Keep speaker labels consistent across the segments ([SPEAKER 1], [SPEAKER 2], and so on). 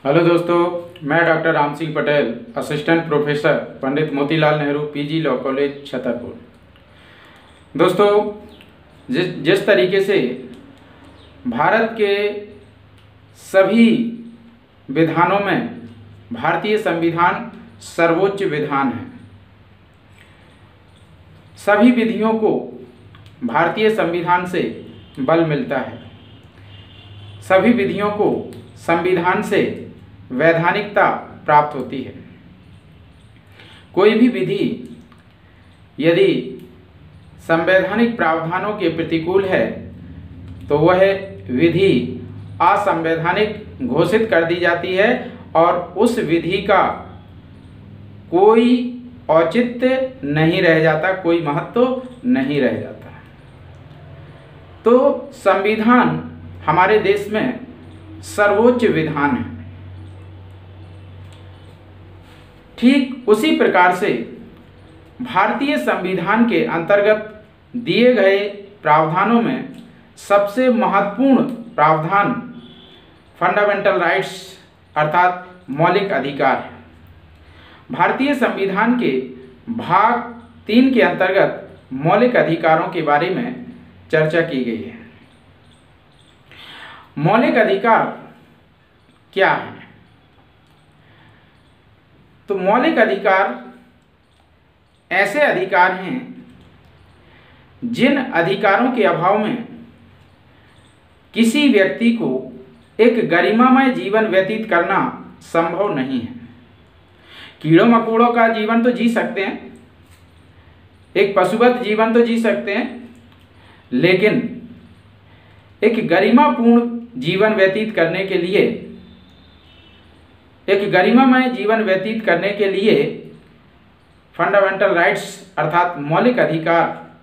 [SPEAKER 1] Hello दोस्तों, मैं doctor Ram Singh Patel, assistant professor, Pandit Motilal Nehru PG law college Chhatarpur. दोस्तों, जिस तरीके से भारत के सभी विधानों में भारतीय संविधान सर्वोच्च विधान है, सभी विधियों को भारतीय संविधान से बल मिलता है, सभी विधियों को संविधान से वैधानिकता प्राप्त होती है। कोई भी विधि यदि संवैधानिक प्रावधानों के प्रतिकूल है तो वह विधि असंवैधानिक घोषित कर दी जाती है और उस विधि का कोई औचित्य नहीं रह जाता, कोई महत्व नहीं रह जाता। तो संविधान हमारे देश में सर्वोच्च विधान है। ठीक उसी प्रकार से भारतीय संविधान के अंतर्गत दिए गए प्रावधानों में सबसे महत्वपूर्ण प्रावधान फंडामेंटल राइट्स अर्थात मौलिक अधिकार है। भारतीय संविधान के भाग 3 के अंतर्गत मौलिक अधिकारों के बारे में चर्चा की गई है। मौलिक अधिकार क्या है? तो मौलिक अधिकार ऐसे अधिकार हैं जिन अधिकारों के अभाव में किसी व्यक्ति को एक गरिमामय जीवन व्यतीत करना संभव नहीं है। कीड़ों मकोड़ों का जीवन तो जी सकते हैं, एक पशुवत जीवन तो जी सकते हैं, लेकिन एक गरिमापूर्ण जीवन व्यतीत करने के लिए, एक गरिमामय जीवन व्यतीत करने के लिए फंडामेंटल राइट्स अर्थात मौलिक अधिकार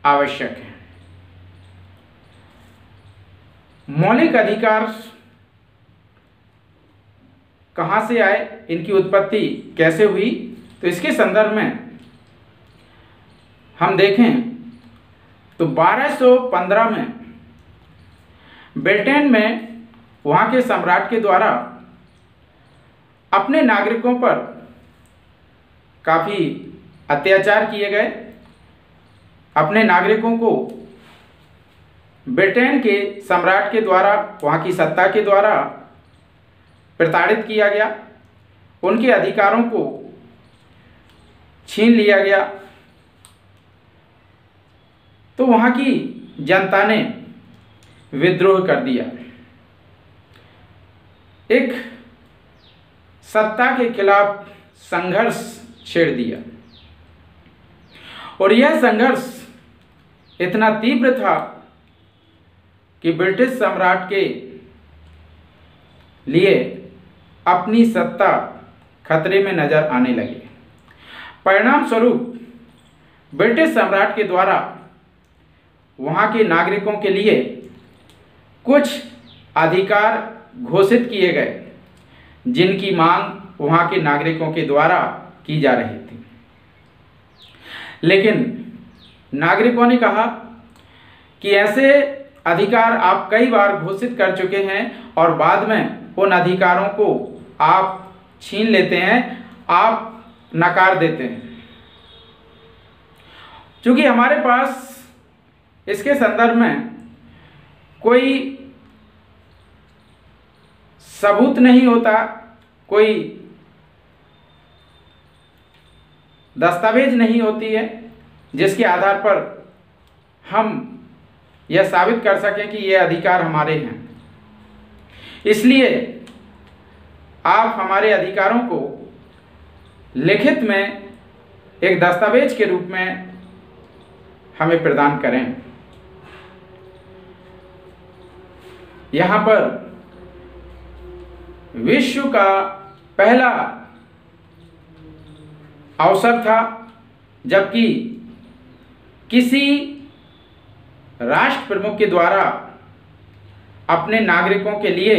[SPEAKER 1] आवश्यक है। मौलिक अधिकार कहाँ से आए, इनकी उत्पत्ति कैसे हुई, तो इसके संदर्भ में हम देखें तो 1215 में ब्रिटेन में वहाँ के सम्राट के द्वारा अपने नागरिकों पर काफ़ी अत्याचार किए गए। अपने नागरिकों को ब्रिटेन के सम्राट के द्वारा, वहाँ की सत्ता के द्वारा प्रताड़ित किया गया, उनके अधिकारों को छीन लिया गया। तो वहाँ की जनता ने विद्रोह कर दिया, एक सत्ता के खिलाफ संघर्ष छेड़ दिया। और यह संघर्ष इतना तीव्र था कि ब्रिटिश सम्राट के लिए अपनी सत्ता खतरे में नजर आने लगी। परिणाम स्वरूप ब्रिटिश सम्राट के द्वारा वहाँ के नागरिकों के लिए कुछ अधिकार घोषित किए गए जिनकी मांग वहाँ के नागरिकों के द्वारा की जा रही थी। लेकिन नागरिकों ने कहा कि ऐसे अधिकार आप कई बार घोषित कर चुके हैं और बाद में उन अधिकारों को आप छीन लेते हैं, आप नकार देते हैं। चूँकि हमारे पास इसके संदर्भ में कोई सबूत नहीं होता, कोई दस्तावेज नहीं होती है जिसके आधार पर हम यह साबित कर सकें कि ये अधिकार हमारे हैं। इसलिए आप हमारे अधिकारों को लिखित में एक दस्तावेज के रूप में हमें प्रदान करें। यहाँ पर विश्व का पहला अवसर था जबकि किसी राष्ट्र प्रमुख के द्वारा अपने नागरिकों के लिए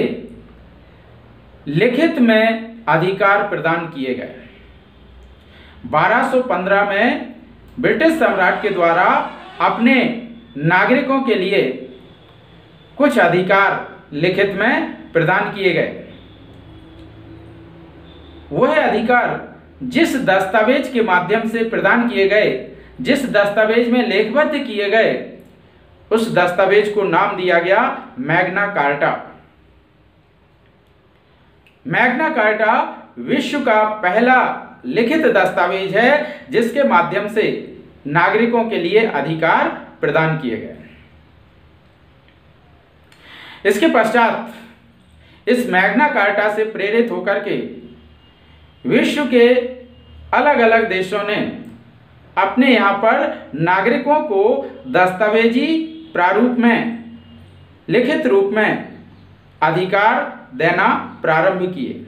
[SPEAKER 1] लिखित में अधिकार प्रदान किए गए। 1215 में ब्रिटिश सम्राट के द्वारा अपने नागरिकों के लिए कुछ अधिकार लिखित में प्रदान किए गए। अधिकार जिस दस्तावेज के माध्यम से प्रदान किए गए, जिस दस्तावेज में लेखबद्ध किए गए, उस दस्तावेज को नाम दिया गया मैग्ना कार्टा। मैग्ना कार्टा विश्व का पहला लिखित दस्तावेज है जिसके माध्यम से नागरिकों के लिए अधिकार प्रदान किए गए। इसके पश्चात इस मैग्ना कार्टा से प्रेरित होकर के विश्व के अलग अलग देशों ने अपने यहाँ पर नागरिकों को दस्तावेजी प्रारूप में, लिखित रूप में अधिकार देना प्रारंभ किए।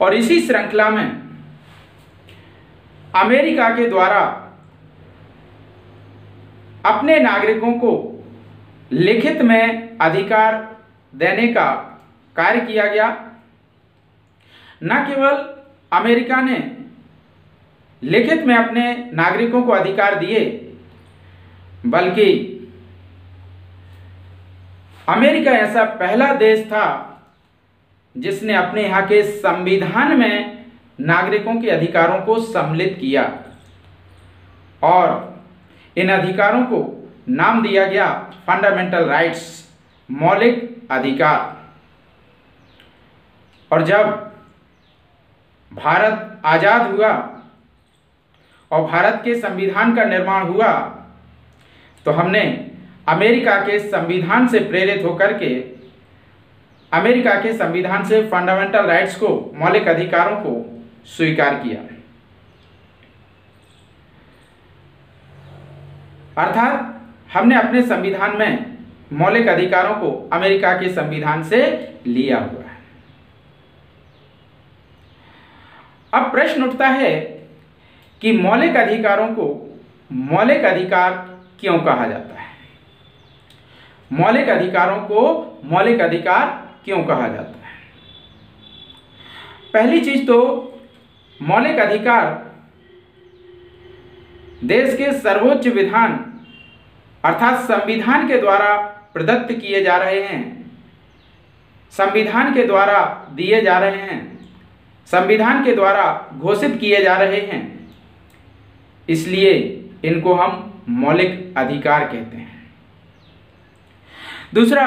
[SPEAKER 1] और इसी श्रृंखला में अमेरिका के द्वारा अपने नागरिकों को लिखित में अधिकार देने का कार्य किया गया। न केवल अमेरिका ने लिखित में अपने नागरिकों को अधिकार दिए, बल्कि अमेरिका ऐसा पहला देश था जिसने अपने यहाँ के संविधान में नागरिकों के अधिकारों को सम्मिलित किया और इन अधिकारों को नाम दिया गया फंडामेंटल राइट्स, मौलिक अधिकार। और जब भारत आजाद हुआ और भारत के संविधान का निर्माण हुआ, तो हमने अमेरिका के संविधान से प्रेरित होकर के अमेरिका के संविधान से फंडामेंटल राइट्स को, मौलिक अधिकारों को स्वीकार किया। अर्थात हमने अपने संविधान में मौलिक अधिकारों को अमेरिका के संविधान से लिया हुआ है। अब प्रश्न उठता है कि मौलिक अधिकारों को मौलिक अधिकार क्यों कहा जाता है? मौलिक अधिकारों को मौलिक अधिकार क्यों कहा जाता है? पहली चीज तो मौलिक अधिकार देश के सर्वोच्च विधान अर्थात संविधान के द्वारा प्रदत्त किए जा रहे हैं, संविधान के द्वारा दिए जा रहे हैं, संविधान के द्वारा घोषित किए जा रहे हैं, इसलिए इनको हम मौलिक अधिकार कहते हैं। दूसरा,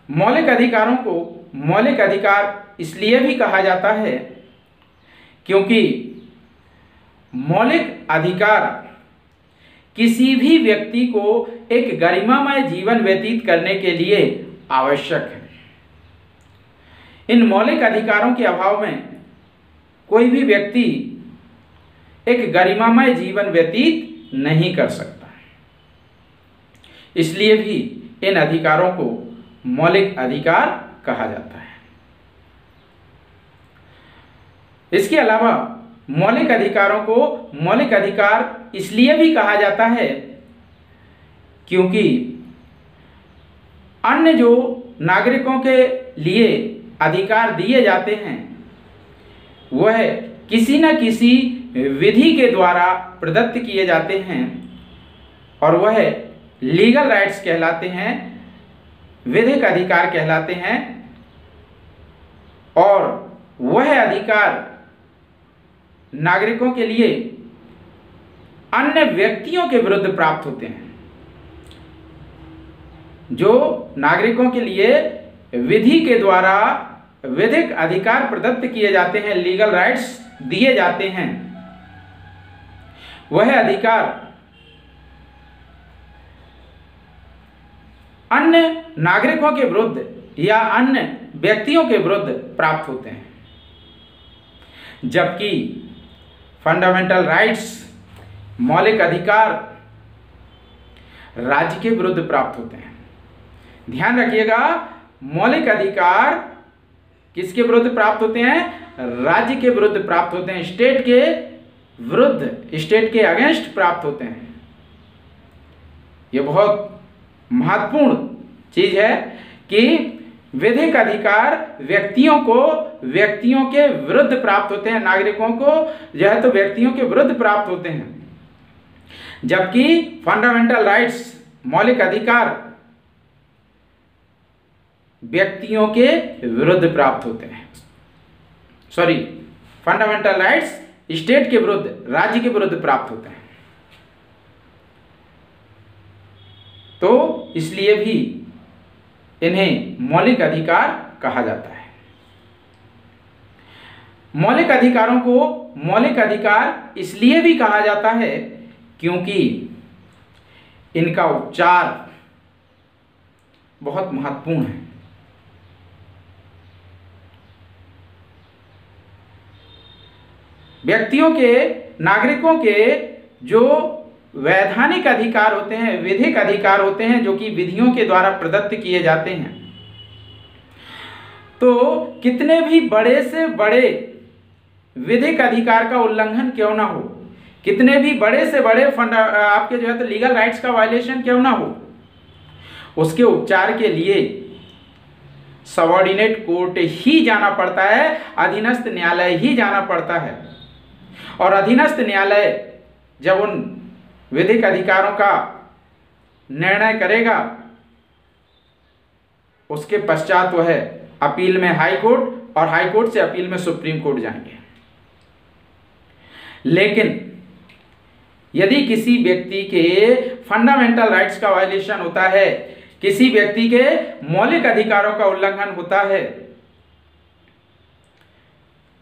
[SPEAKER 1] मौलिक अधिकारों को मौलिक अधिकार इसलिए भी कहा जाता है क्योंकि मौलिक अधिकार किसी भी व्यक्ति को एक गरिमामय जीवन व्यतीत करने के लिए आवश्यक है। इन मौलिक अधिकारों के अभाव में कोई भी व्यक्ति एक गरिमामय जीवन व्यतीत नहीं कर सकता। इसलिए भी इन अधिकारों को मौलिक अधिकार कहा जाता है। इसके अलावा मौलिक अधिकारों को मौलिक अधिकार इसलिए भी कहा जाता है क्योंकि अन्य जो नागरिकों के लिए अधिकार दिए जाते हैं वह किसी न किसी विधि के द्वारा प्रदत्त किए जाते हैं और वह लीगल राइट्स कहलाते हैं, विधिक अधिकार कहलाते हैं। और वह अधिकार नागरिकों के लिए अन्य व्यक्तियों के विरुद्ध प्राप्त होते हैं। जो नागरिकों के लिए विधि के द्वारा विधिक अधिकार प्रदत्त किए जाते हैं, लीगल राइट्स दिए जाते हैं, वह अधिकार अन्य नागरिकों के विरुद्ध या अन्य व्यक्तियों के विरुद्ध प्राप्त होते हैं। जबकि फंडामेंटल राइट्स, मौलिक अधिकार राज्य के विरुद्ध प्राप्त होते हैं। ध्यान रखिएगा, मौलिक अधिकार किसके विरुद्ध प्राप्त होते हैं? राज्य के विरुद्ध प्राप्त होते हैं, स्टेट के विरुद्ध, स्टेट के अगेंस्ट प्राप्त होते हैं। यह बहुत महत्वपूर्ण चीज है कि विधिक अधिकार व्यक्तियों को व्यक्तियों के विरुद्ध प्राप्त होते हैं, नागरिकों को जो है तो व्यक्तियों के विरुद्ध प्राप्त होते हैं, जबकि फंडामेंटल राइट्स, मौलिक अधिकार व्यक्तियों के विरुद्ध प्राप्त होते हैं। फंडामेंटल राइट्स स्टेट के विरुद्ध, राज्य के विरुद्ध प्राप्त होते हैं। तो इसलिए भी इन्हें मौलिक अधिकार कहा जाता है। मौलिक अधिकारों को मौलिक अधिकार इसलिए भी कहा जाता है क्योंकि इनका उपचार बहुत महत्वपूर्ण है। व्यक्तियों के, नागरिकों के जो वैधानिक अधिकार होते हैं, विधिक अधिकार होते हैं, जो कि विधियों के द्वारा प्रदत्त किए जाते हैं, तो कितने भी बड़े से बड़े विधिक अधिकार का उल्लंघन क्यों ना हो, कितने भी बड़े से बड़े आपके जो है तो लीगल राइट्स का वायलेशन क्यों ना हो, उसके उपचार के लिए सबऑर्डिनेट कोर्ट ही जाना पड़ता है, अधीनस्थ न्यायालय ही जाना पड़ता है। और अधीनस्थ न्यायालय जब उन विधिक अधिकारों का निर्णय करेगा, उसके पश्चात वह अपील में हाई कोर्ट और हाई कोर्ट से अपील में सुप्रीम कोर्ट जाएंगे। लेकिन यदि किसी व्यक्ति के फंडामेंटल राइट्स का वायलेशन होता है, किसी व्यक्ति के मौलिक अधिकारों का उल्लंघन होता है,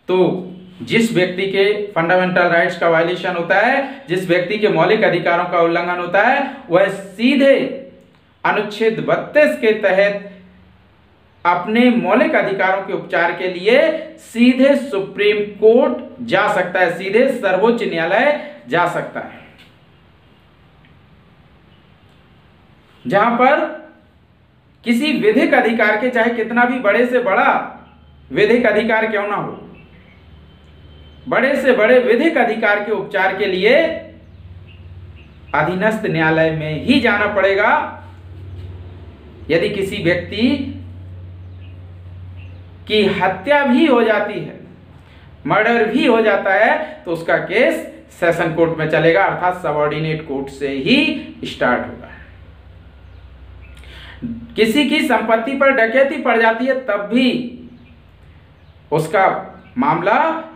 [SPEAKER 1] तो जिस व्यक्ति के फंडामेंटल राइट्स का वायलेशन होता है, जिस व्यक्ति के मौलिक अधिकारों का उल्लंघन होता है, वह सीधे अनुच्छेद 32 के तहत अपने मौलिक अधिकारों के उपचार के लिए सीधे सुप्रीम कोर्ट जा सकता है, सीधे सर्वोच्च न्यायालय जा सकता है, जहां पर किसी विधिक अधिकार के, चाहे कितना भी बड़े से बड़ा विधिक अधिकार क्यों ना हो, बड़े से बड़े विधिक अधिकार के उपचार के लिए अधीनस्थ न्यायालय में ही जाना पड़ेगा। यदि किसी व्यक्ति की हत्या भी हो जाती है, मर्डर भी हो जाता है, तो उसका केस सेशन कोर्ट में चलेगा, अर्थात सबऑर्डिनेट कोर्ट से ही स्टार्ट होगा। किसी की संपत्ति पर डकैती पड़ जाती है, तब भी उसका मामला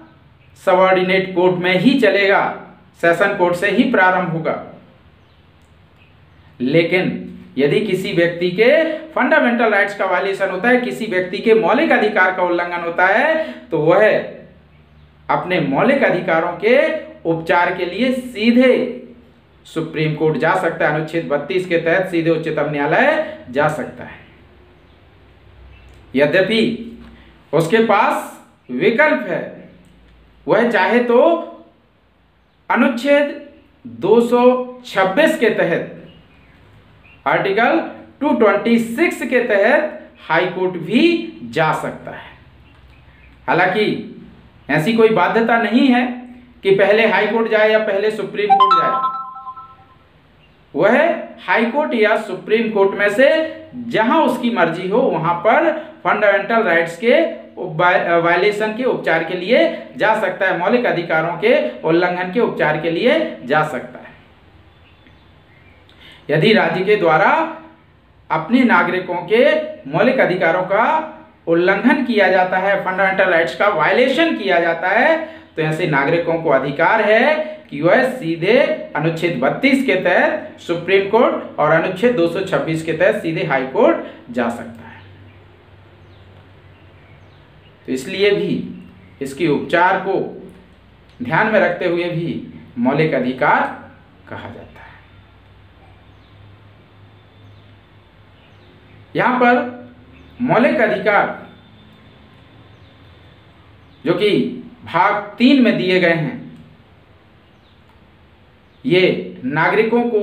[SPEAKER 1] सबऑर्डिनेट कोर्ट में ही चलेगा, सेशन कोर्ट से ही प्रारंभ होगा। लेकिन यदि किसी व्यक्ति के फंडामेंटल राइट्स का वायलेशन होता है, किसी व्यक्ति के मौलिक अधिकार का उल्लंघन होता है, तो वह अपने मौलिक अधिकारों के उपचार के लिए सीधे सुप्रीम कोर्ट जा सकता है, अनुच्छेद 32 के तहत सीधे उच्चतम न्यायालय जा सकता है। यद्यपि उसके पास विकल्प है, वह चाहे तो अनुच्छेद 226 के तहत, आर्टिकल 226 के तहत हाई कोर्ट भी जा सकता है। हालांकि ऐसी कोई बाध्यता नहीं है कि पहले हाई कोर्ट जाए या पहले सुप्रीम कोर्ट जाए, वह हाई कोर्ट या सुप्रीम कोर्ट में से जहां उसकी मर्जी हो वहां पर फंडामेंटल राइट्स के वायलेशन के उपचार के लिए जा सकता है, मौलिक अधिकारों के उल्लंघन के उपचार के लिए जा सकता है। यदि राज्य के द्वारा अपने नागरिकों के मौलिक अधिकारों का उल्लंघन किया जाता है, फंडामेंटल राइट्स का वायलेशन किया जाता है, तो ऐसे नागरिकों को अधिकार है कि वह सीधे अनुच्छेद 32 के तहत सुप्रीम कोर्ट और अनुच्छेद 226 के तहत सीधे हाई कोर्ट जा सकता है। तो इसलिए भी इसके उपचार को ध्यान में रखते हुए भी मौलिक अधिकार कहा जाता है। यहां पर मौलिक अधिकार जो कि भाग 3 में दिए गए हैं, ये नागरिकों को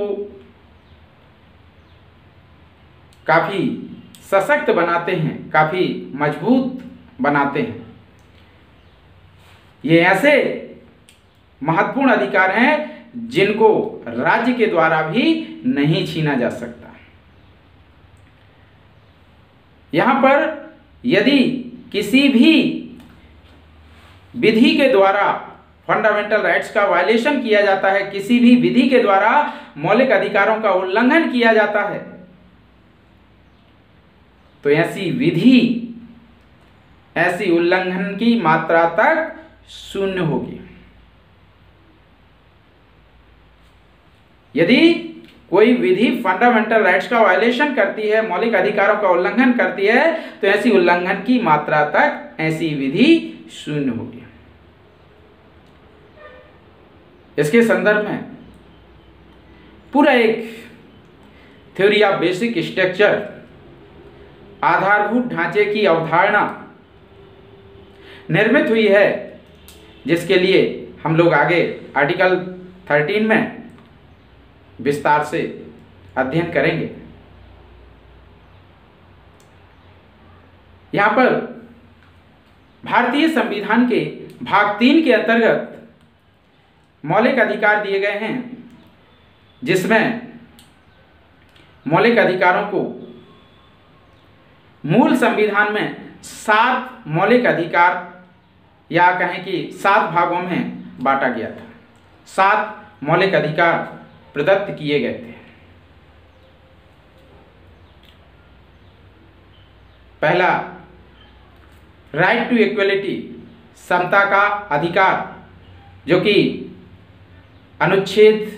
[SPEAKER 1] काफी सशक्त बनाते हैं, काफी मजबूत बनाते हैं। ये ऐसे महत्वपूर्ण अधिकार हैं जिनको राज्य के द्वारा भी नहीं छीना जा सकता। यहां पर यदि किसी भी विधि के द्वारा फंडामेंटल राइट्स का वायलेशन किया जाता है, किसी भी विधि के द्वारा मौलिक अधिकारों का उल्लंघन किया जाता है, तो ऐसी विधि, ऐसी उल्लंघन की मात्रा तक शून्य होगी। यदि कोई विधि फंडामेंटल राइट्स का वायलेशन करती है, मौलिक अधिकारों का उल्लंघन करती है, तो ऐसी उल्लंघन की मात्रा तक ऐसी विधि शून्य होगी। इसके संदर्भ में पूरा एक थ्योरी ऑफ बेसिक स्ट्रक्चर, आधारभूत ढांचे की अवधारणा निर्मित हुई है, जिसके लिए हम लोग आगे आर्टिकल 13 में विस्तार से अध्ययन करेंगे। यहां पर भारतीय संविधान के भाग 3 के अंतर्गत मौलिक अधिकार दिए गए हैं, जिसमें मौलिक अधिकारों को मूल संविधान में 7 मौलिक अधिकार या कहें कि 7 भागों में बांटा गया था। 7 मौलिक अधिकार प्रदत्त किए गए थे। पहला, राइट टू इक्वलिटी, समता का अधिकार, जो कि अनुच्छेद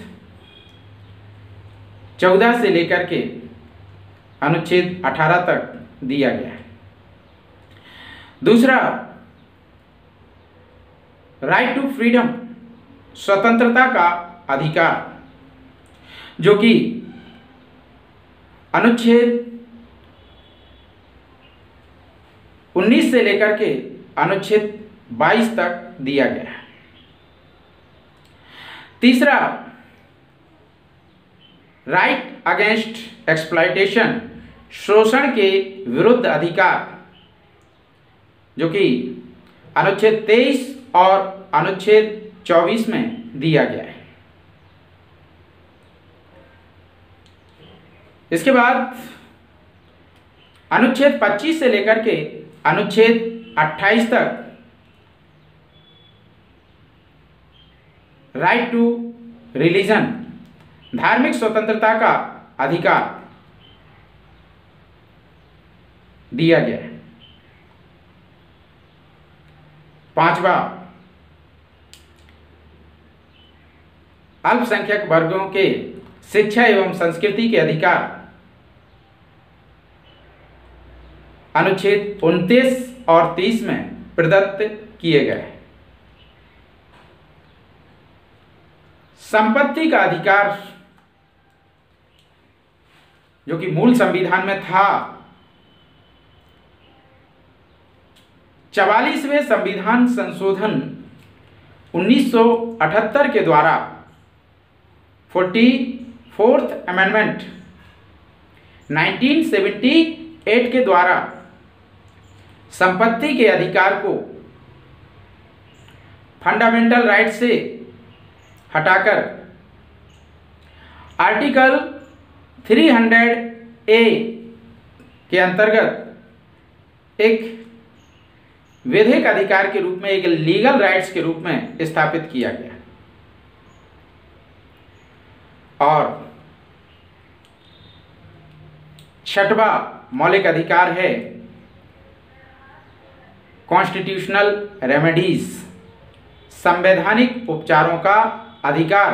[SPEAKER 1] 14 से लेकर के अनुच्छेद 18 तक दिया गया है। दूसरा, राइट टू फ्रीडम, स्वतंत्रता का अधिकार, जो कि अनुच्छेद 19 से लेकर के अनुच्छेद 22 तक दिया गया है। तीसरा, राइट अगेंस्ट एक्सप्लॉयटेशन, शोषण के विरुद्ध अधिकार, जो कि अनुच्छेद 23 और अनुच्छेद 24 में दिया गया है। इसके बाद अनुच्छेद 25 से लेकर के अनुच्छेद 28 तक राइट टू रिलीजन, धार्मिक स्वतंत्रता का अधिकार दिया गया है। पांचवा, अल्पसंख्यक वर्गों के शिक्षा एवं संस्कृति के अधिकार, अनुच्छेद 29 और 30 में प्रदत्त किए गए। संपत्ति का अधिकार, जो कि मूल संविधान में था, 44वें संविधान संशोधन 1978 के द्वारा 44th अमेंडमेंट 1978 के द्वारा संपत्ति के अधिकार को फंडामेंटल राइट से हटाकर आर्टिकल 300A के अंतर्गत एक वैधिक अधिकार के रूप में, एक लीगल राइट्स के रूप में स्थापित किया गया। और छठवां मौलिक अधिकार है कॉन्स्टिट्यूशनल रेमेडीज, संवैधानिक उपचारों का अधिकार,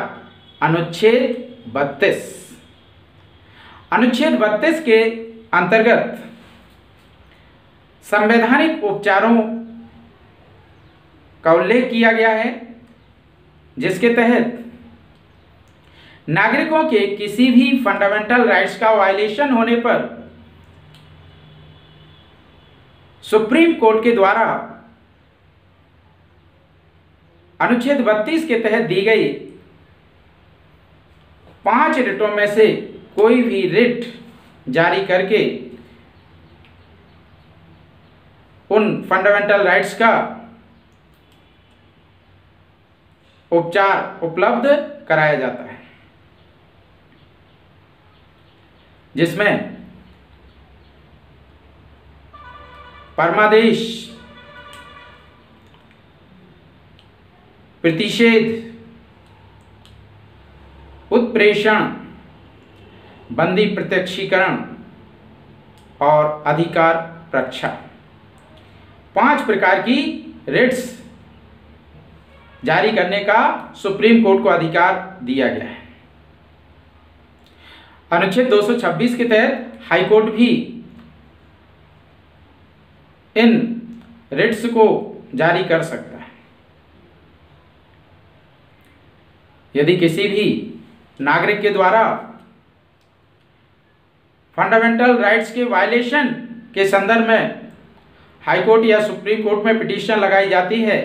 [SPEAKER 1] अनुच्छेद 32। अनुच्छेद 32 के अंतर्गत संवैधानिक उपचारों का उल्लेख किया गया है, जिसके तहत नागरिकों के किसी भी फंडामेंटल राइट्स का वायलेशन होने पर सुप्रीम कोर्ट के द्वारा अनुच्छेद 32 के तहत दी गई 5 रिटों में से कोई भी रिट जारी करके उन फंडामेंटल राइट्स का उपचार उपलब्ध कराया जाता है, जिसमें परमादेश, प्रतिषेध, उत्प्रेषण, बंदी प्रत्यक्षीकरण और अधिकार रक्षा, 5 प्रकार की रिट्स जारी करने का सुप्रीम कोर्ट को अधिकार दिया गया है। अनुच्छेद 226 के तहत हाईकोर्ट भी इन रिट्स को जारी कर सकता है। यदि किसी भी नागरिक के द्वारा फंडामेंटल राइट्स के वायलेशन के संदर्भ में हाईकोर्ट या सुप्रीम कोर्ट में पिटीशन लगाई जाती है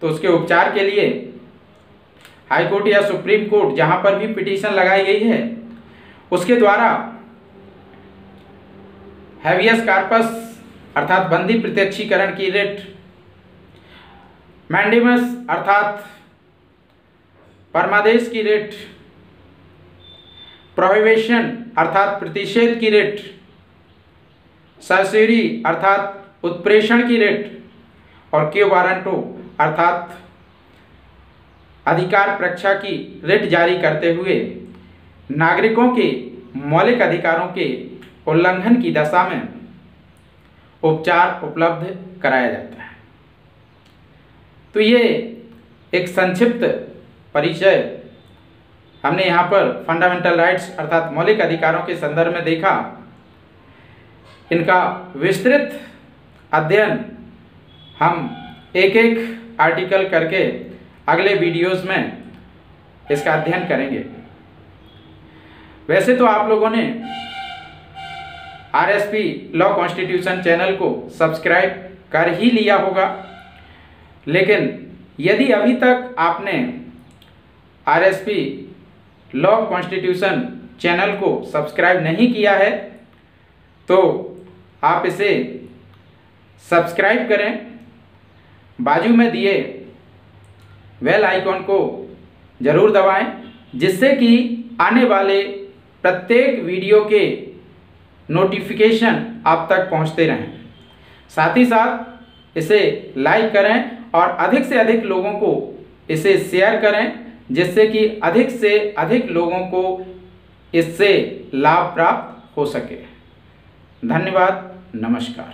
[SPEAKER 1] तो उसके उपचार के लिए हाईकोर्ट या सुप्रीम कोर्ट जहां पर भी पिटीशन लगाई गई है उसके द्वारा हैवियस कार्पस अर्थात बंदी प्रत्यक्षीकरण की रिट, मैंडेमस अर्थात परमादेश की रिट, प्रोहिबिशन अर्थात प्रतिषेध की रिट, सर्सरी अर्थात उत्प्रेषण की रिट और क्यू वारंटो अर्थात अधिकार प्रक्षा की रिट जारी करते हुए नागरिकों के मौलिक अधिकारों के उल्लंघन की दशा में उपचार उपलब्ध कराया जाता है। तो ये एक संक्षिप्त परिचय हमने यहाँ पर फंडामेंटल राइट्स अर्थात मौलिक अधिकारों के संदर्भ में देखा। इनका विस्तृत अध्ययन हम एक एक आर्टिकल करके अगले वीडियोस में इसका अध्ययन करेंगे। वैसे तो आप लोगों ने आरएसपी लॉ कॉन्स्टिट्यूशन चैनल को सब्सक्राइब कर ही लिया होगा, लेकिन यदि अभी तक आपने आरएसपी लॉ कॉन्स्टिट्यूशन चैनल को सब्सक्राइब नहीं किया है तो आप इसे सब्सक्राइब करें, बाजू में दिए बेल आइकॉन को जरूर दबाएं जिससे कि आने वाले प्रत्येक वीडियो के नोटिफिकेशन आप तक पहुंचते रहें। साथ ही साथ इसे लाइक करें और अधिक से अधिक लोगों को इसे शेयर करें जिससे कि अधिक से अधिक लोगों को इससे लाभ प्राप्त हो सके। धन्यवाद, नमस्कार।